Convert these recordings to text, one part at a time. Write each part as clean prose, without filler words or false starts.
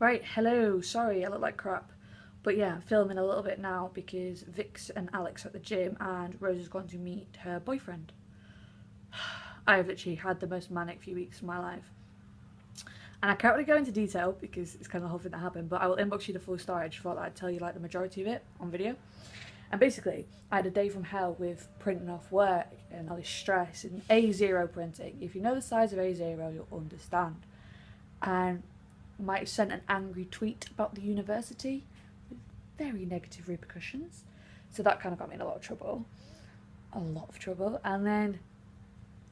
Right, hello, sorry I look like crap. But yeah, I'm filming a little bit now because Vix and Alex are at the gym and Rose has gone to meet her boyfriend. I have literally had the most manic few weeks of my life. And I can't really go into detail because it's kind of the whole thing that happened, but I will inbox you the full story. I just thought that I'd tell you like the majority of it on video. And basically, I had a day from hell with printing off work and all this stress and A0 printing. If you know the size of A0, you'll understand. And might have sent an angry tweet about the university with very negative repercussions. So that kind of got me in a lot of trouble. And then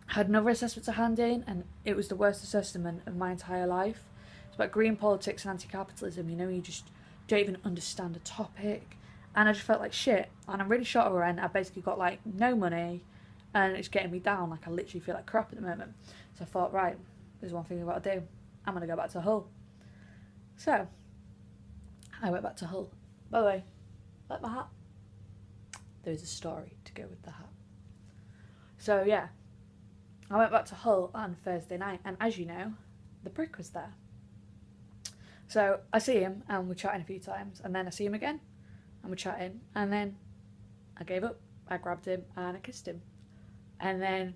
I had another assessment to hand in, and it was the worst assessment of my entire life. It's about green politics and anti-capitalism. You know, you just don't even understand the topic. And I just felt like shit. And I'm really short of rent. I basically got like no money, and it's getting me down. Like I literally feel like crap at the moment. So I thought, right, there's one thing I've got to do. I'm gonna go back to Hull. So I went back to Hull. By the way, like my hat. There's a story to go with the hat. So yeah, I went back to Hull on Thursday night, and as you know, the prick was there. So I see him, and we're chatting a few times, and then I see him again, and we're chatting, and then I gave up. I grabbed him and I kissed him, and then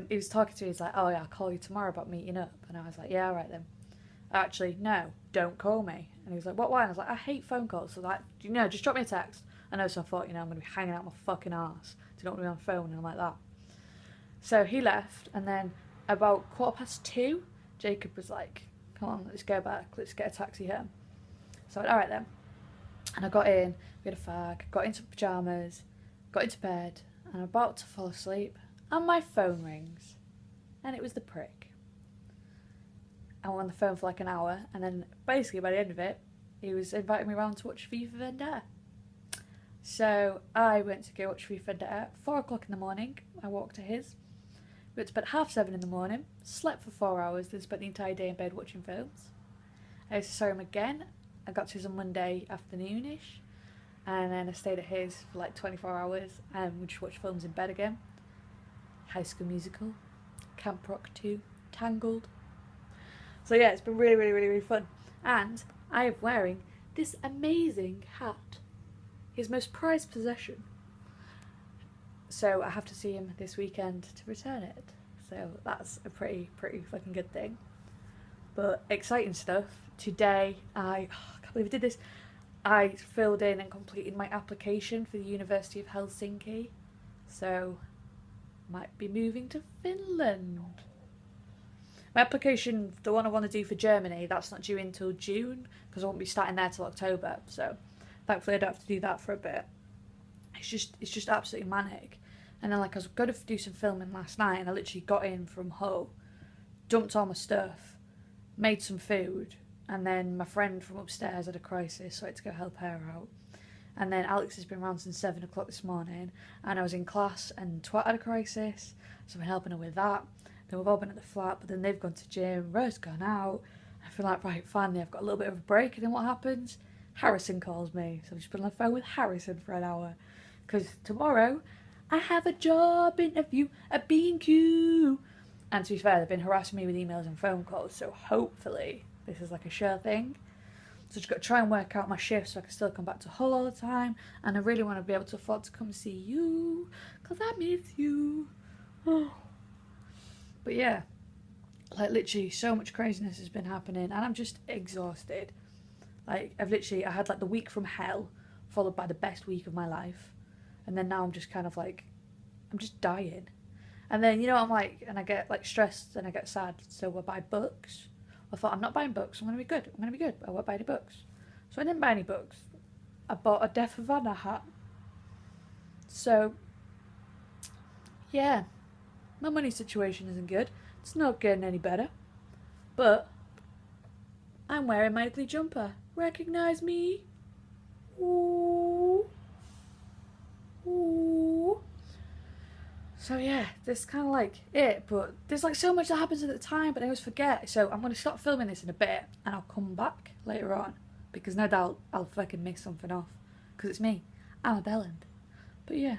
he was talking to me. He's like, "Oh yeah, I'll call you tomorrow about meeting up," and I was like, "Yeah, all right then." Actually, no, don't call me. And he was like, "What? Why?" And I was like, "I hate phone calls." So like, just drop me a text. I know, so I thought, I'm going to be hanging out my fucking arse. Do not want to be on the phone and like that. So he left, and then about 2:15, Jacob was like, "Come on, let's go back. Let's get a taxi home." So I went, all right then. And I got in, we had a fag, got into pyjamas, got into bed, and I'm about to fall asleep, and my phone rings. And it was the prick. I went on the phone for like an hour, and then basically by the end of it, he was inviting me around to watch V for Vendetta. So I went to go watch V for Vendetta at 4 o'clock in the morning. I walked to his. We went to bed at 7:30 in the morning, slept for 4 hours, then spent the entire day in bed watching films. I saw him again. I got to his on Monday afternoonish, and then I stayed at his for like 24 hours, and we just watched films in bed again. High School Musical, Camp Rock 2, Tangled. So yeah, it's been really, really, really, really fun. And I am wearing this amazing hat, his most prized possession. So I have to see him this weekend to return it. So that's a pretty fucking good thing. But exciting stuff. Today, I can't believe I did this. I filled in and completed my application for the University of Helsinki. So, might be moving to Finland. My application, the one I want to do for Germany, that's not due until June, because I won't be starting there till October. So, thankfully I don't have to do that for a bit. It's just absolutely manic. And then like I was going to do some filming last night, and I literally got in from Hull, dumped all my stuff, made some food, and then my friend from upstairs had a crisis, so I had to go help her out. And then Alex has been around since 7 o'clock this morning, and I was in class, and Twat had a crisis, so I've been helping her with that. Then we've all been at the flat, but then they've gone to gym, Rose's gone out. I feel like, right, finally I've got a little bit of a break, and then what happens? Harrison calls me, so I've just been on the phone with Harrison for an hour. Because tomorrow, I have a job interview at B&Q. And to be fair, they've been harassing me with emails and phone calls, so hopefully this is like a sure thing. So I've just got to try and work out my shifts so I can still come back to Hull all the time. And I really want to be able to afford to come see you, because I miss you. Oh. But yeah, like literally so much craziness has been happening, and I'm just exhausted. Like I had like the week from hell, followed by the best week of my life. And then now I'm just kind of like, I'm just dying. And then, I'm like, and I get like stressed and I get sad. So I buy books. I thought, I'm not buying books. I'm going to be good. I won't buy any books. So I didn't buy any books. I bought a DEFFO hat. So, yeah. My money situation isn't good. It's not getting any better. But I'm wearing my ugly jumper. Recognise me? Ooh. Ooh. So yeah, that's kind of like it, but there's like so much that happens at the time, but I always forget. So I'm going to stop filming this in a bit, and I'll come back later on, because no doubt I'll fucking miss something off, because it's me, I'm a bellend. But yeah,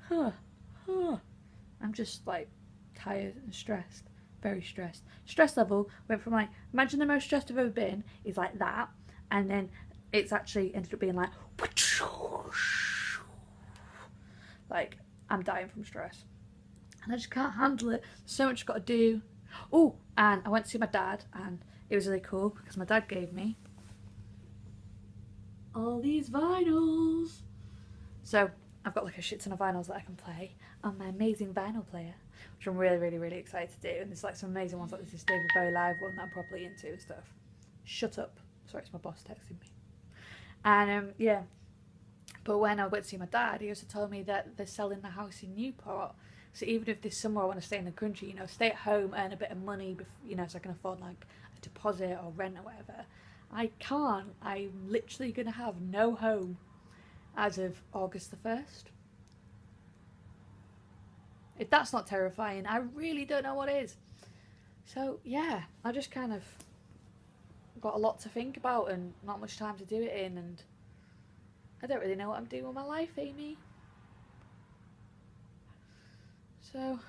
I'm just like tired and stressed, very stressed. Stress level went from like, imagine the most stressed I've ever been is like that, and then it's actually ended up being like I'm dying from stress. And I just can't handle it. So much I've got to do. Oh, and I went to see my dad, and it was really cool because my dad gave me all these vinyls. So I've got like a shit ton of vinyls that I can play on my amazing vinyl player, which I'm really, really, really excited to do. And there's like some amazing ones, like there's this David Bowie live one that I'm properly into and stuff. Shut up. Sorry, it's my boss texting me. And yeah, but when I went to see my dad, he also told me that they're selling the house in Newport. So even if this summer I want to stay in the country, you know, stay at home, earn a bit of money, you know, so I can afford like a deposit or rent or whatever, I can't. I'm literally going to have no home as of August the 1st. If that's not terrifying, I really don't know what is. So yeah, I just kind of got a lot to think about and not much time to do it in, and I don't really know what I'm doing with my life, Amy. So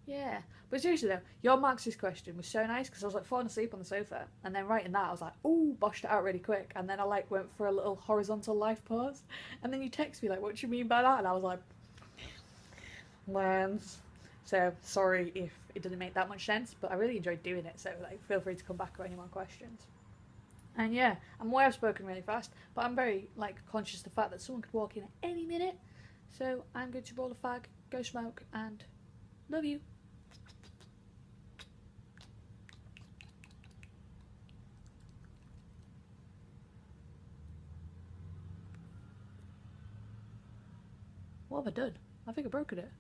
yeah, but seriously though, your Marxist question was so nice because I was like falling asleep on the sofa, and then writing that I was like, ooh, boshed it out really quick, and then I like went for a little horizontal life pause, and then you text me like, what do you mean by that? And I was like, lens. So sorry if it didn't make that much sense, but I really enjoyed doing it, so like feel free to come back with any more questions. And yeah, I'm aware I've spoken really fast, but I'm very like conscious of the fact that someone could walk in at any minute, so I'm going to roll a fag, go smoke, and love you. What have I done? I think I've broken it.